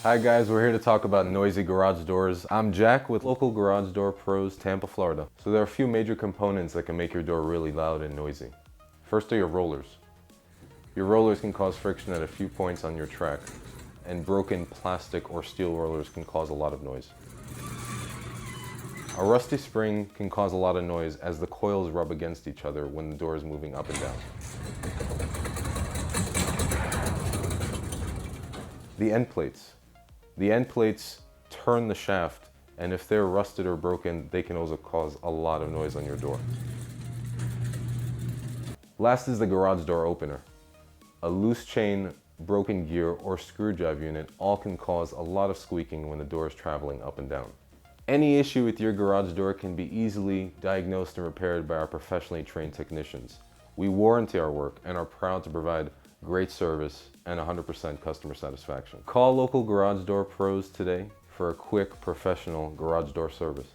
Hi guys, we're here to talk about noisy garage doors. I'm Jack with Local Garage Door Pros, Tampa, Florida. So there are a few major components that can make your door really loud and noisy. First are your rollers. Your rollers can cause friction at a few points on your track, and broken plastic or steel rollers can cause a lot of noise. A rusty spring can cause a lot of noise as the coils rub against each other when the door is moving up and down. The end plates. The end plates turn the shaft, and if they're rusted or broken, they can also cause a lot of noise on your door. Last is the garage door opener. A loose chain, broken gear, or screw drive unit all can cause a lot of squeaking when the door is traveling up and down. Any issue with your garage door can be easily diagnosed and repaired by our professionally trained technicians. We warranty our work and are proud to provide great service and 100% customer satisfaction. Call Local Garage Door Pros today for a quick, professional garage door service.